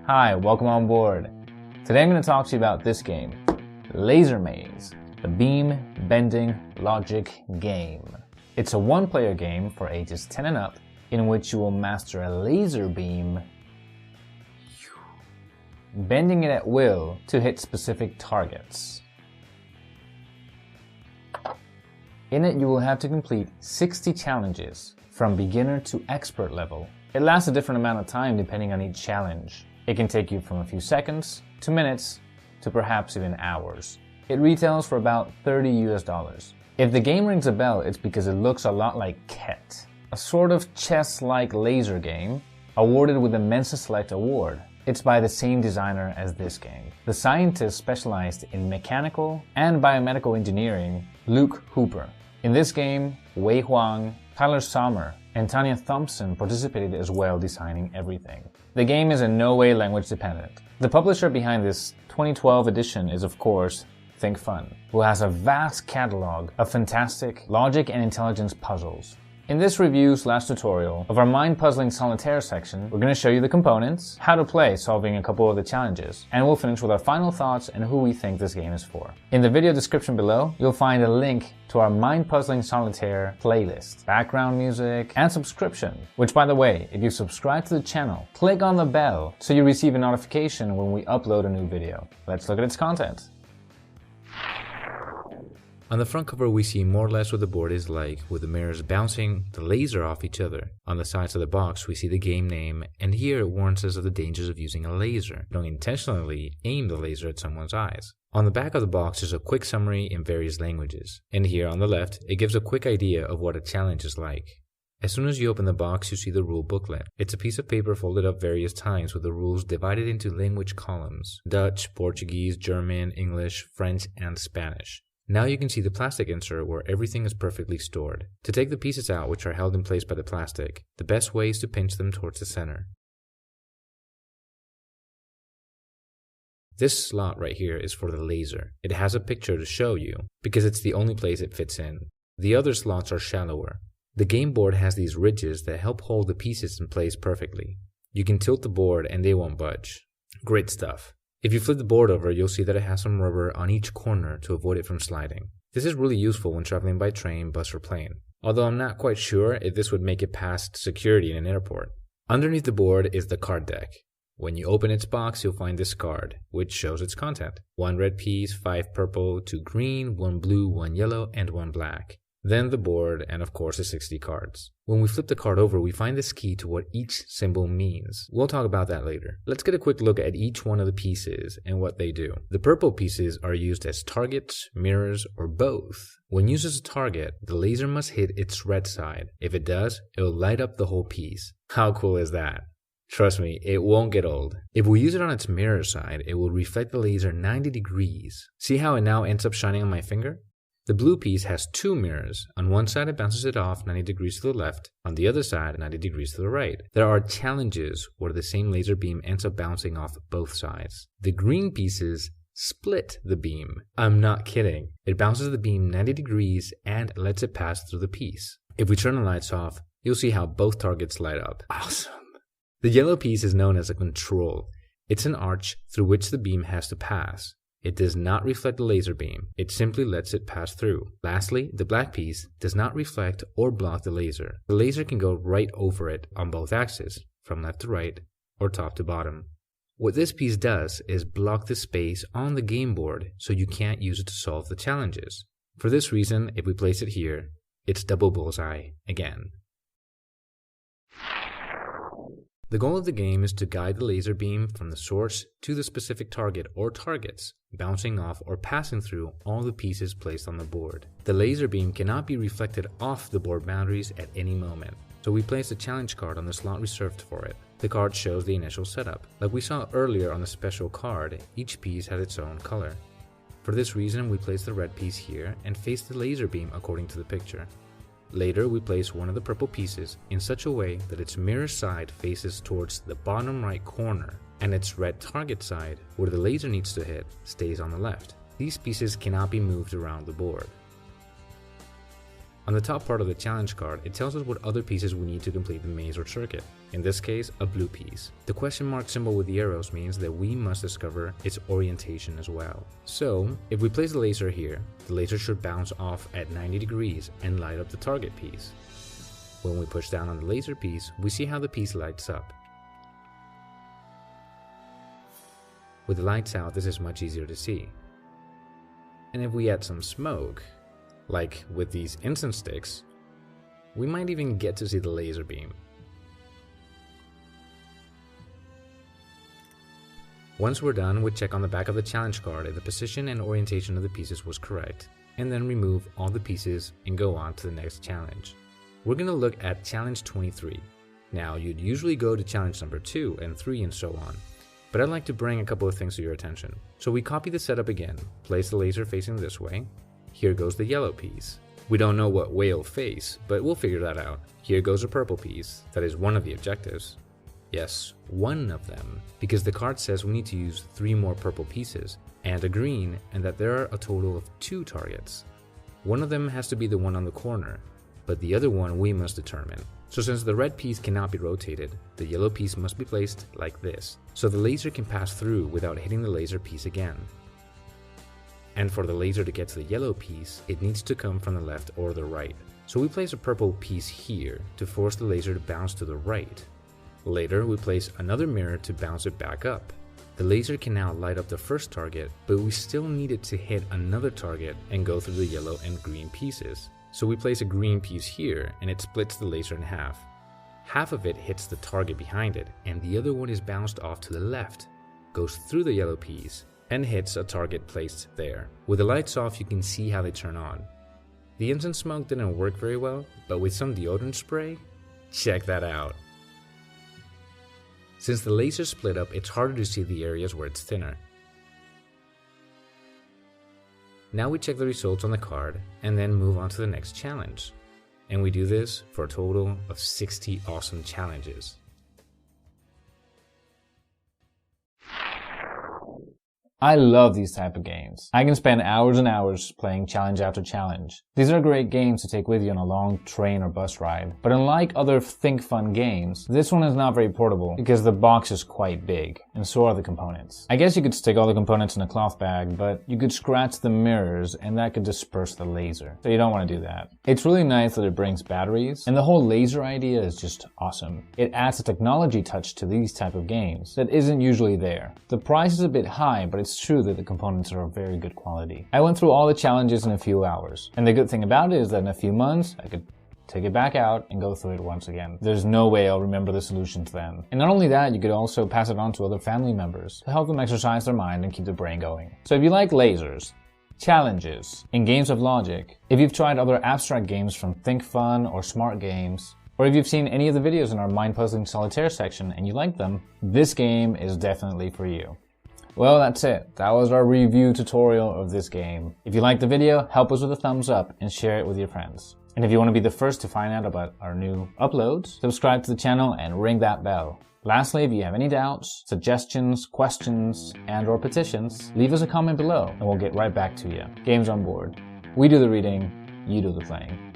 Hi, welcome on board. Today I'm going to talk to you about this game, Laser Maze, the beam bending logic game. It's a one-player game for ages 10 and up in which you will master a laser beam, bending it at will to hit specific targets. In it, you will have to complete 60 challenges from beginner to expert level. It lasts a different amount of time depending on each challenge. It can take you from a few seconds to minutes to perhaps even hours. It retails for about $30 US. If the game rings a bell, it's because it looks a lot like Ket, a sort of chess-like laser game awarded with the Mensa Select Award. It's by the same designer as this game. The scientist specialized in mechanical and biomedical engineering, Luke Hooper. In this game, Wei Huang, Tyler Sommer, and Tanya Thompson participated as well, designing everything. The game is in no way language dependent. The publisher behind this 2012 edition is, of course, Think Fun, who has a vast catalog of fantastic logic and intelligence puzzles. In this review/tutorial of our mind-puzzling Solitaire section, we're going to show you the components, how to play solving a couple of the challenges, and we'll finish with our final thoughts and who we think this game is for. In the video description below, you'll find a link to our mind-puzzling Solitaire playlist, background music, and subscription, which, by the way, if you subscribe to the channel, click on the bell so you receive a notification when we upload a new video. Let's look at its content. On the front cover, we see more or less what the board is like, with the mirrors bouncing the laser off each other. On the sides of the box, we see the game name, and here it warns us of the dangers of using a laser. Don't intentionally aim the laser at someone's eyes. On the back of the box is a quick summary in various languages, and here on the left, it gives a quick idea of what a challenge is like. As soon as you open the box, you see the rule booklet. It's a piece of paper folded up various times with the rules divided into language columns: Dutch, Portuguese, German, English, French, and Spanish. Now you can see the plastic insert where everything is perfectly stored. To take the pieces out, which are held in place by the plastic, the best way is to pinch them towards the center. This slot right here is for the laser. It has a picture to show you, because it's the only place it fits in. The other slots are shallower. The game board has these ridges that help hold the pieces in place perfectly. You can tilt the board and they won't budge. Great stuff. If you flip the board over, you'll see that it has some rubber on each corner to avoid it from sliding. This is really useful when traveling by train, bus, or plane, although I'm not quite sure if this would make it past security in an airport. Underneath the board is the card deck. When you open its box, you'll find this card, which shows its content. 1 red piece, 5 purple, 2 green, 1 blue, 1 yellow, and 1 black. Then the board, and of course the 60 cards. When we flip the card over, we find this key to what each symbol means. We'll talk about that later. Let's get a quick look at each one of the pieces and what they do. The purple pieces are used as targets, mirrors, or both. When used as a target, the laser must hit its red side. If it does, it will light up the whole piece. How cool is that? Trust me, it won't get old. If we use it on its mirror side, it will reflect the laser 90 degrees. See how it now ends up shining on my finger? The blue piece has 2 mirrors. On one side it bounces it off 90 degrees to the left, on the other side 90 degrees to the right. There are challenges where the same laser beam ends up bouncing off both sides. The green pieces split the beam. I'm not kidding. It bounces the beam 90 degrees and lets it pass through the piece. If we turn the lights off, you'll see how both targets light up. Awesome. The yellow piece is known as a control. It's an arch through which the beam has to pass. It does not reflect the laser beam, it simply lets it pass through. Lastly, the black piece does not reflect or block the laser. The laser can go right over it on both axes, from left to right, or top to bottom. What this piece does is block the space on the game board so you can't use it to solve the challenges. For this reason, if we place it here, it's double bullseye again. The goal of the game is to guide the laser beam from the source to the specific target or targets, bouncing off or passing through all the pieces placed on the board. The laser beam cannot be reflected off the board boundaries at any moment, so we place a challenge card on the slot reserved for it. The card shows the initial setup. Like we saw earlier on the special card, each piece has its own color. For this reason, we place the red piece here and face the laser beam according to the picture. Later, we place one of the purple pieces in such a way that its mirror side faces towards the bottom right corner, and its red target side, where the laser needs to hit, stays on the left. These pieces cannot be moved around the board. On the top part of the challenge card, it tells us what other pieces we need to complete the maze or circuit. In this case, a blue piece. The question mark symbol with the arrows means that we must discover its orientation as well. So, if we place the laser here, the laser should bounce off at 90 degrees and light up the target piece. When we push down on the laser piece, we see how the piece lights up. With the lights out, this is much easier to see. And if we add some smoke, like with these incense sticks, we might even get to see the laser beam. Once we're done, we check on the back of the challenge card if the position and orientation of the pieces was correct, and then remove all the pieces and go on to the next challenge. We're going to look at challenge 23. Now, you'd usually go to challenge number 2 and 3 and so on, but I'd like to bring a couple of things to your attention. So we copy the setup again, place the laser facing this way. Here goes the yellow piece. We don't know what way it'll face, but we'll figure that out. Here goes a purple piece. That is one of the objectives. Yes, one of them, because the card says we need to use 3 more purple pieces, and a green, and that there are a total of 2 targets. One of them has to be the one on the corner, but the other one we must determine. So since the red piece cannot be rotated, the yellow piece must be placed like this, so the laser can pass through without hitting the laser piece again. And for the laser to get to the yellow piece, it needs to come from the left or the right. So we place a purple piece here to force the laser to bounce to the right. Later, we place another mirror to bounce it back up. The laser can now light up the first target, but we still need it to hit another target and go through the yellow and green pieces. So we place a green piece here and it splits the laser in half. Half of it hits the target behind it, and the other one is bounced off to the left, goes through the yellow piece, and hits a target placed there. With the lights off, you can see how they turn on. The incense smoke didn't work very well, but with some deodorant spray, check that out. Since the laser split up, it's harder to see the areas where it's thinner. Now we check the results on the card and then move on to the next challenge. And we do this for a total of 60 awesome challenges. I love these type of games. I can spend hours and hours playing challenge after challenge. These are great games to take with you on a long train or bus ride. But unlike other Think Fun games, this one is not very portable because the box is quite big, and so are the components. I guess you could stick all the components in a cloth bag, but you could scratch the mirrors and that could disperse the laser. So you don't want to do that. It's really nice that it brings batteries, and the whole laser idea is just awesome. It adds a technology touch to these type of games that isn't usually there. The price is a bit high, but it's true that the components are of very good quality. I went through all the challenges in a few hours, and the good thing about it is that in a few months I could take it back out and go through it once again. There's no way I'll remember the solutions then. And not only that, you could also pass it on to other family members to help them exercise their mind and keep their brain going. So if you like lasers, challenges, and games of logic, if you've tried other abstract games from Think Fun or Smart Games, or if you've seen any of the videos in our Mind Puzzling Solitaire section and you like them, this game is definitely for you. Well, that's it. That was our review tutorial of this game. If you liked the video, help us with a thumbs up and share it with your friends. And if you want to be the first to find out about our new uploads, subscribe to the channel and ring that bell. Lastly, if you have any doubts, suggestions, questions, and/or petitions, leave us a comment below and we'll get right back to you. Games on board. We do the reading, you do the playing.